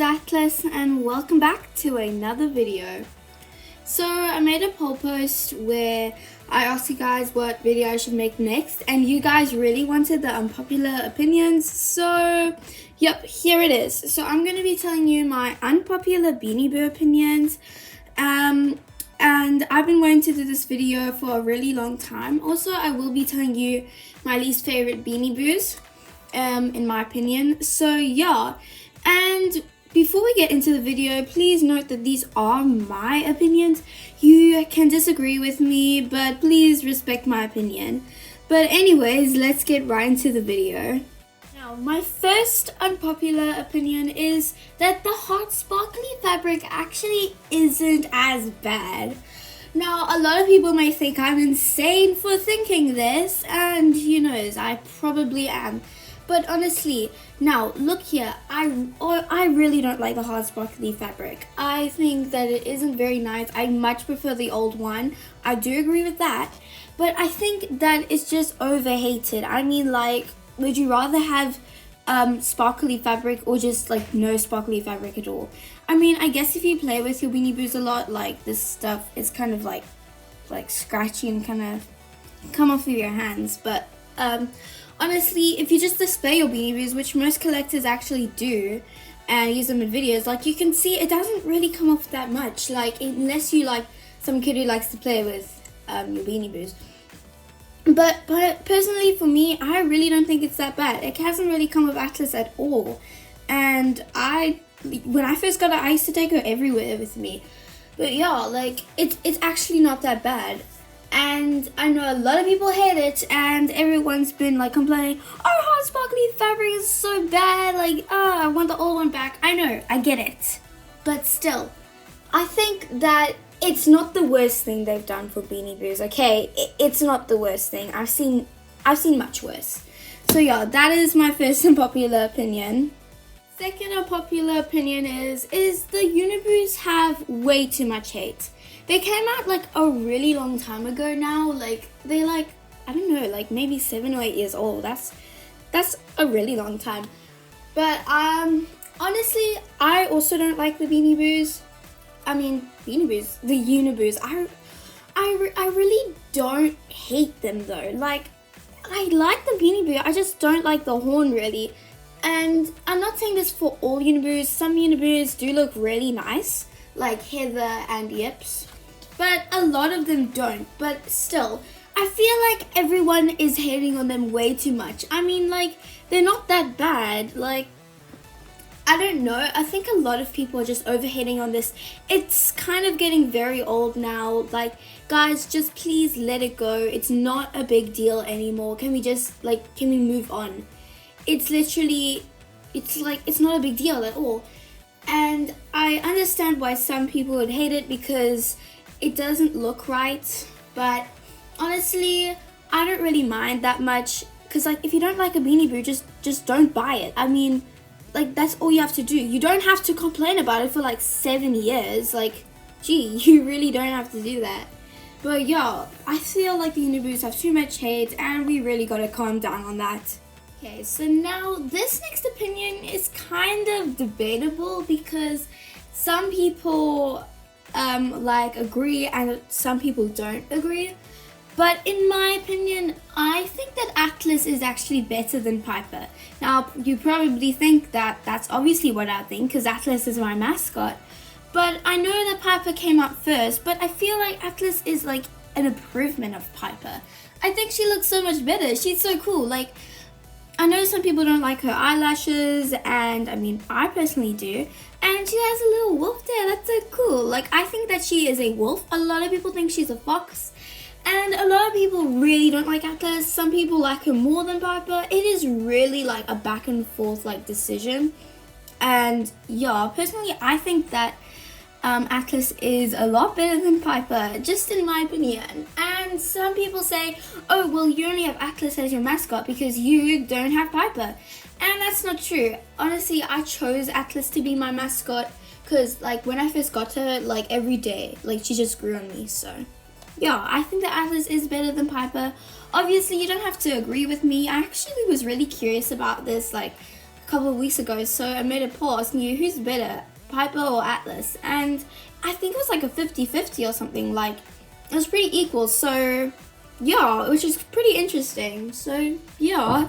Atlas and welcome back to another video. So I made a poll post where I asked you guys what video I should make next, and you guys really wanted the unpopular opinions, so yep, here it is. So I'm going to be telling you my unpopular Beanie Boo opinions, and I've been wanting to do this video for a really long time. Also, I will be telling you my least favorite Beanie Boos, in my opinion. So yeah, and before we get into the video, please note that these are my opinions. You can disagree with me, but please respect my opinion. But anyways, let's get right into the video. Now, my first unpopular opinion is that the hot sparkly fabric actually isn't as bad. Now, a lot of people may think I'm insane for thinking this, and you know, I probably am. But honestly, now look here, I really don't like the hard sparkly fabric. I think that it isn't very nice. I much prefer the old one. I do agree with that. But I think that it's just overhated. I mean, like, would you rather have sparkly fabric or just like no sparkly fabric at all? I mean, I guess if you play with your Beanie Boos a lot, like this stuff is kind of like scratchy and kind of come off of your hands. But honestly, if you just display your Beanie Boos, which most collectors actually do, and use them in videos, like you can see it doesn't really come off that much, like unless you like some kid who likes to play with your Beanie Boos. But personally for me, I really don't think it's that bad. It hasn't really come off Atlas at all. And when I first got it, I used to take her everywhere with me. But yeah, like it's actually not that bad. And I know a lot of people hate it, and everyone's been like complaining, oh, hot sparkly fabric is so bad, like, I want the old one back. I know, I get it. But still, I think that it's not the worst thing they've done for Beanie Boos, okay? It's not the worst thing. I've seen much worse. So yeah, that is my first unpopular opinion. Second unpopular opinion is the Uniboos have way too much hate. They came out like a really long time ago now. Like they're like, I don't know, like maybe 7 or 8 years old. That's a really long time. But honestly, I also don't like the Beanie Boos. I mean, Beanie Boos, the Uniboos. I really don't hate them though. Like I like the Beanie Boo. I just don't like the horn really. And I'm not saying this for all Uniboos. Some Uniboos do look really nice, like Heather and Yips. But a lot of them don't. But still, I feel like everyone is hating on them way too much. I mean, like, they're not that bad. Like, I don't know. I think a lot of people are just overhating on this. It's kind of getting very old now. Like, guys, just please let it go. It's not a big deal anymore. Can we just, like, can we move on? It's literally, it's not a big deal at all. And I understand why some people would hate it because it doesn't look right, but honestly, I don't really mind that much, because like if you don't like a Beanie Boo, just don't buy it. I mean, like that's all you have to do. You don't have to complain about it for like 7 years. Like, gee, you really don't have to do that. But yeah, I feel like the Beanie Boos have too much hate, and we really gotta calm down on that. Okay, so now this next opinion is kind of debatable because some people like agree and some people don't agree. But in my opinion, I think that Atlas is actually better than Piper. Now, you probably think that that's obviously what I think because Atlas is my mascot. But I know that Piper came out first, but I feel like Atlas is like an improvement of Piper. I think she looks so much better. She's so cool. Like, I know some people don't like her eyelashes, and I mean, I personally do. And she has a little wolf there. That's so cool. Like, I think that she is a wolf. A lot of people think she's a fox. And a lot of people really don't like Atlas. Some people like her more than Piper. It is really like a back and forth like decision. And yeah, personally, I think that Atlas is a lot better than Piper, just in my opinion. And some people say, oh, well, you only have Atlas as your mascot because you don't have Piper. And that's not true. Honestly, I chose Atlas to be my mascot because, like, when I first got her, like, every day, like, she just grew on me. So, yeah, I think that Atlas is better than Piper. Obviously, you don't have to agree with me. I actually was really curious about this, like, couple of weeks ago, so I made a poll asking you who's better, Piper or Atlas, and I think it was like a 50-50 or something. Like, it was pretty equal, so yeah, which is pretty interesting. So yeah.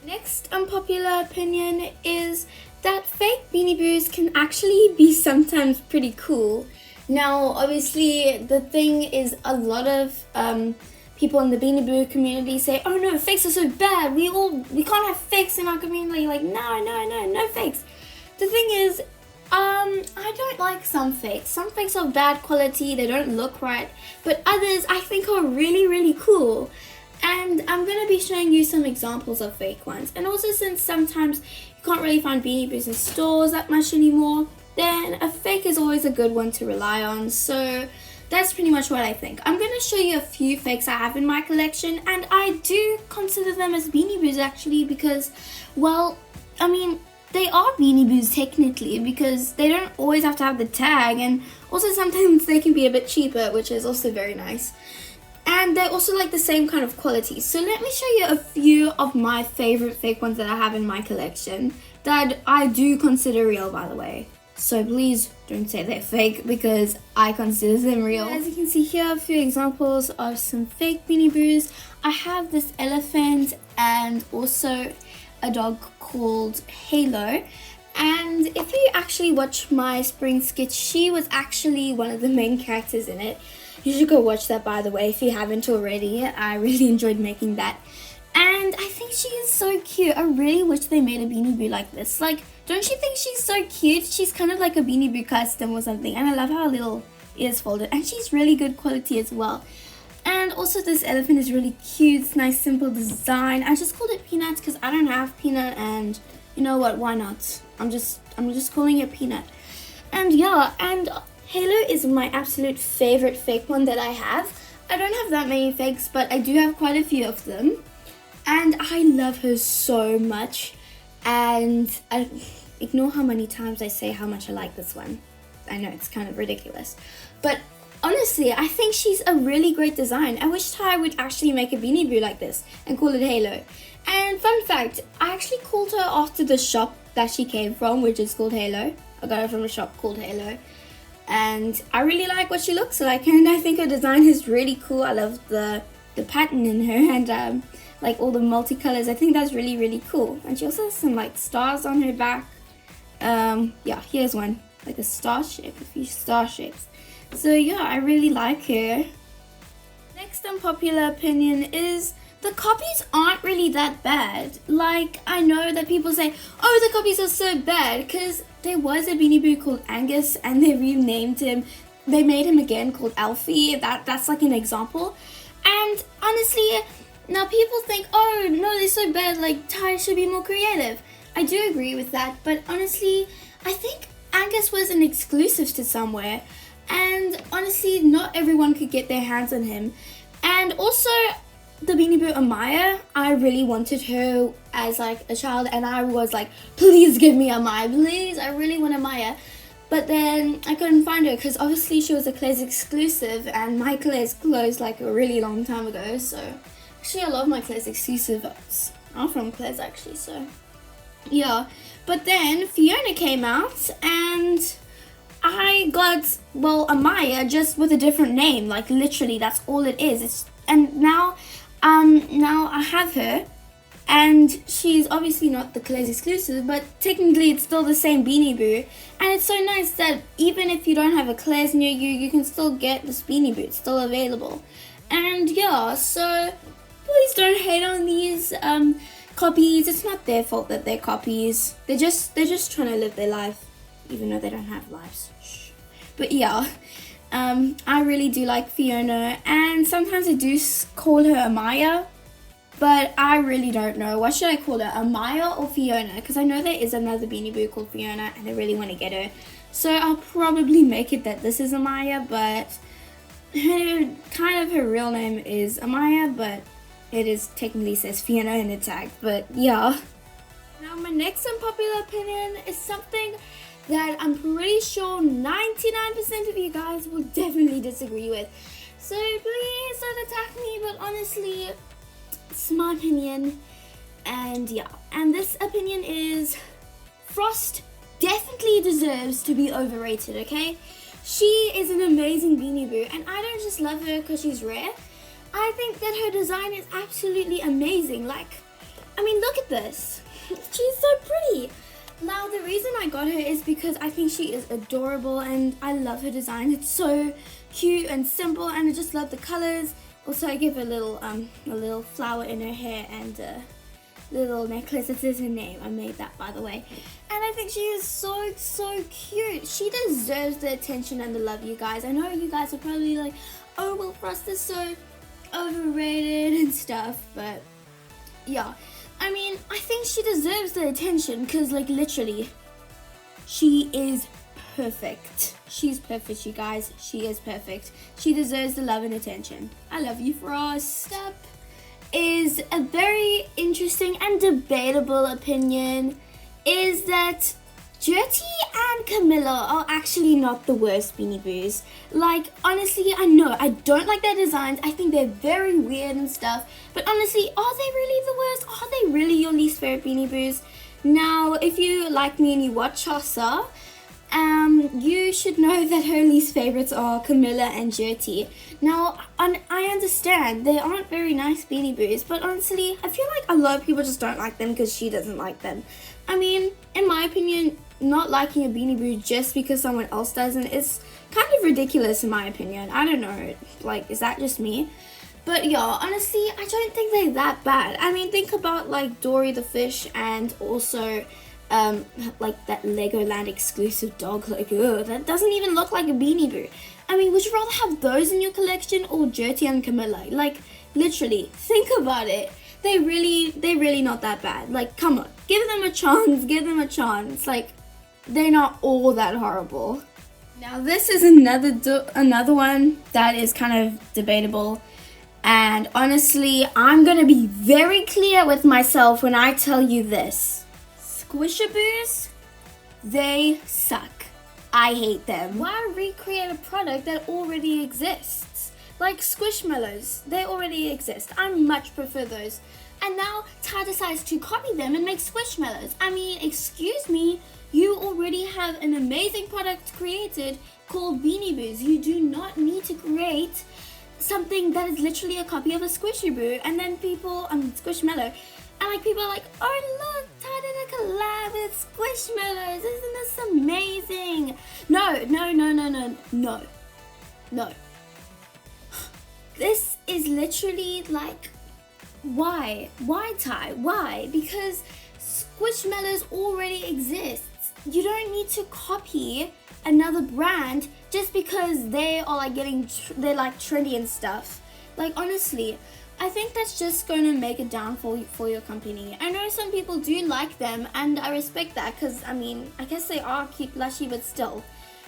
Next unpopular opinion is that fake Beanie Boos can actually be sometimes pretty cool. Now, obviously, the thing is, a lot of people in the Beanie Boo community say, "Oh no, fakes are so bad. We can't have fakes in our community." Like, no fakes. The thing is, I don't like some fakes. Some fakes are bad quality. They don't look right, but others I think are really cool. And I'm going to be showing you some examples of fake ones. And also, since sometimes you can't really find Beanie Boos in stores that much anymore, then a fake is always a good one to rely on. So that's pretty much what I think. I'm going to show you a few fakes I have in my collection, and I do consider them as Beanie Boos actually because, well, I mean, they are Beanie Boos technically because they don't always have to have the tag, and also sometimes they can be a bit cheaper, which is also very nice. And they're also like the same kind of quality. So let me show you a few of my favorite fake ones that I have in my collection that I do consider real, by the way. So please don't say they're fake because I consider them real. As you can see here, a few examples of some fake Beanie Boos. I have this elephant and also a dog called Halo. And if you actually watch my spring skit, she was actually one of the main characters in it. You should go watch that, by the way, if you haven't already. I really enjoyed making that. And I think she is so cute. I really wish they made a Beanie Boo like this. Like, don't you think she's so cute? She's kind of like a Beanie Boo custom or something. And I love how her little ears folded. And she's really good quality as well. And also this elephant is really cute. It's nice, simple design. I just called it Peanut because I don't have Peanut, and you know what? Why not? I'm just calling it Peanut. And yeah, and Halo is my absolute favorite fake one that I have. I don't have that many fakes, but I do have quite a few of them. And I love her so much. And I ignore how many times I say how much I like this one. I know it's kind of ridiculous. But honestly, I think she's a really great design. I wish Ty would actually make a Beanie Boo like this and call it Halo. And fun fact, I actually called her after the shop that she came from, which is called Halo. I got her from a shop called Halo. And I really like what she looks like, and I think her design is really cool. I love the pattern in her and like all the multicolors. I think that's really cool. And she also has some like stars on her back. Yeah, here's one, like a star shape, a few star shapes. So yeah, I really like her. Next unpopular opinion is the copies aren't really that bad. Like, I know that people say, oh, the copies are so bad, because there was a Beanie Boo called Angus and they renamed him. They made him again called Alfie. That's like an example. And honestly, now people think, oh no, they're so bad, like Ty should be more creative. I do agree with that, but honestly, I think Angus was an exclusive to somewhere, and honestly, not everyone could get their hands on him. And also, the Beanie Boo Amaya, I really wanted her as like a child, and I was like, please give me Amaya, please, I really want Amaya. But then I couldn't find her because obviously she was a Claire's exclusive, and my Claire's closed like a really long time ago. So actually a lot of my Claire's exclusives are from Claire's actually, so yeah. But then Fiona came out and I got, well, Amaya just with a different name, like literally that's all it is. And now I have her, and she's obviously not the Claire's exclusive, but technically it's still the same Beanie Boo. And it's so nice that even if you don't have a Claire's near you, you can still get this Beanie Boo. It's still available. And yeah, so please don't hate on these copies. It's not their fault that they're copies. They're just trying to live their life, even though they don't have lives. Shh. But yeah. I really do like Fiona, and sometimes I do call her Amaya, but I really don't know. What should I call her, Amaya or Fiona? Because I know there is another Beanie Boo called Fiona, and I really want to get her. So I'll probably make it that this is Amaya, but her real name is Amaya, but it is technically says Fiona in the tag. But yeah. Now my next unpopular opinion is something that I'm pretty sure 99% of you guys will definitely disagree with. So please don't attack me, but honestly, it's my opinion. And And yeah, and this opinion is Frost definitely deserves to be overrated, okay? She is an amazing Beanie Boo, and I don't just love her because she's rare. I think that her design is absolutely amazing. Like, I mean, look at this. She's so pretty. Now, the reason I got her is because I think she is adorable and I love her design. It's so cute and simple, and I just love the colors. Also, I give her a little flower in her hair and a little necklace. It says her name. I made that, by the way. And I think she is so cute. She deserves the attention and the love, you guys. I know you guys are probably like, oh, well, Frost is so overrated and stuff, but yeah. I mean, I think she deserves the attention because, like, literally, she is perfect. She's perfect, you guys. She is perfect. She deserves the love and attention. I love you, Frost. Up is a very interesting and debatable opinion is that Jerty and Camilla are actually not the worst Beanie Boos. Like, honestly, I know, I don't like their designs. I think they're very weird and stuff. But honestly, are they really the worst? Are they really your least favorite Beanie Boos? Now, if you like me and you watch Chasa, you should know that her least favorites are Camilla and Jerty. Now, I understand they aren't very nice Beanie Boos, but honestly, I feel like a lot of people just don't like them because she doesn't like them. I mean, in my opinion, not liking a Beanie Boo just because someone else doesn't is kind of ridiculous in my opinion. I don't know, like, is that just me? But yeah, honestly, I don't think they're that bad. I mean, think about like Dory the fish and also like that Legoland exclusive dog. Like, ugh, that doesn't even look like a Beanie Boo. I mean, would you rather have those in your collection or Jerty and Camilla? Like, literally, think about it. They're really not that bad. Like, come on, give them a chance. Like, they're not all that horrible. Now, this is another one that is kind of debatable. And honestly, I'm gonna be very clear with myself when I tell you this. Squishaboos, they suck. I hate them. Why recreate a product that already exists? Like Squishmallows, they already exist. I much prefer those. And now Ty decides to copy them and make Squishmallows. I mean, excuse me, you already have an amazing product created called Beanie Boos. You do not need to create something that is literally a copy of a Squishaboo, and then people, Squishmallow, and like people are like, oh look, Ty did a collab with Squishmallows, isn't this amazing? No. This is literally like, why Ty? Why? Because Squishmallows already exists. You don't need to copy another brand just because they are like they're like trendy and stuff. Like, honestly, I think that's just going to make a downfall for your company. I know some people do like them, and I respect that because, I mean, I guess they are cute, blushy, but still,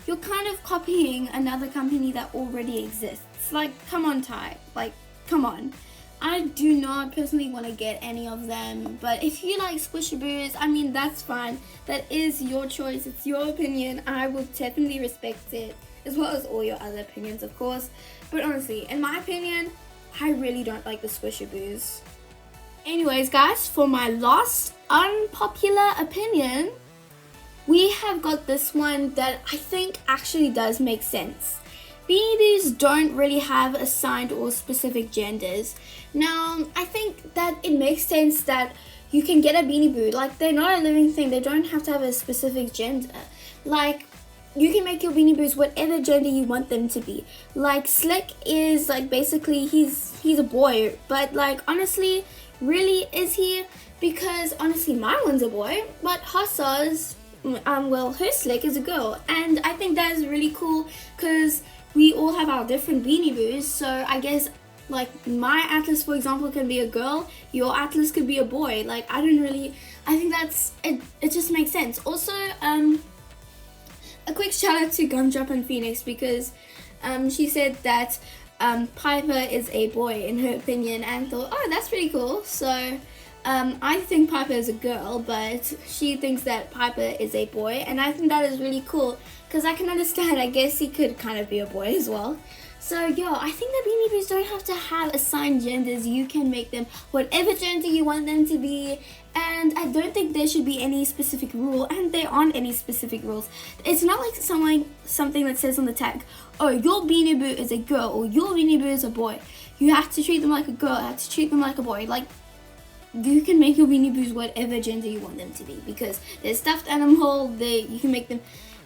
you're kind of copying another company that already exists. Like, come on, Ty. Like, come on. I do not personally want to get any of them, but if you like Squishaboos, I mean, that's fine. That is your choice. It's your opinion. I will definitely respect it, as well as all your other opinions, of course. But honestly, in my opinion, I really don't like the Squishaboos. Anyways, guys, for my last unpopular opinion, we have got this one that I think actually does make sense. Beanie Boos don't really have assigned or specific genders. Now, I think that it makes sense that you can get a Beanie Boo. Like, they're not a living thing. They don't have to have a specific gender. Like, you can make your Beanie Boos whatever gender you want them to be. Like, Slick is, like, basically, he's a boy. But, like, honestly, really, is he? Because, honestly, my one's a boy. But Hassa's, well, her Slick is a girl. And I think that is really cool because we all have our different Beanie Boos, so I guess, like, my Atlas, for example, can be a girl, your Atlas could be a boy. Like, I think that's, it just makes sense. Also, a quick shout out to Gumdrop and Phoenix because she said that Piper is a boy in her opinion and thought, oh, that's pretty cool. So I think Piper is a girl, but she thinks that Piper is a boy, and I think that is really cool because I can understand, I guess he could kind of be a boy as well. So yeah, I think that Beanie Boos don't have to have assigned genders. You can make them whatever gender you want them to be, and and I don't think there should be any specific rule, and there aren't any specific rules. It's not like something that says on the tag, oh, your Beanie Boo is a girl or your Beanie Boo is a boy. You have to treat them like a girl, you have to treat them like a boy. Like, you can make your Beanie Boos whatever gender you want them to be, because they're stuffed animal. You can make them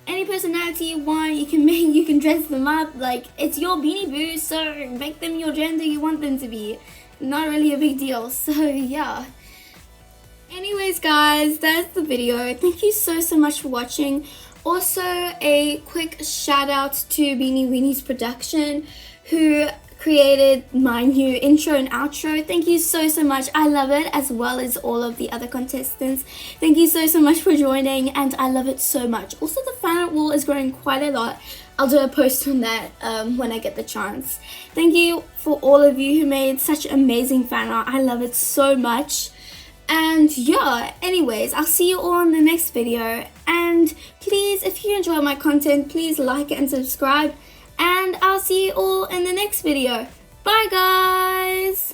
any personality you want. You can dress them up. Like, it's your Beanie Boo, so make them your gender you want them to be. Not really a big deal. So yeah. Anyways, guys, that's the video. Thank you so much for watching. Also, a quick shout out to Beanie Weenie's production, who created my new intro and outro. Thank you so much. I love it, as well as all of the other contestants. Thank you so much for joining, and I love it so much. Also, the fan art wall is growing quite a lot. I'll do a post on that when I get the chance. Thank you for all of you who made such amazing fan art. I love it so much. And yeah, anyways, I'll see you all in the next video. And please, if you enjoy my content, please like it and subscribe. And I'll see you all in the next video. Bye, guys!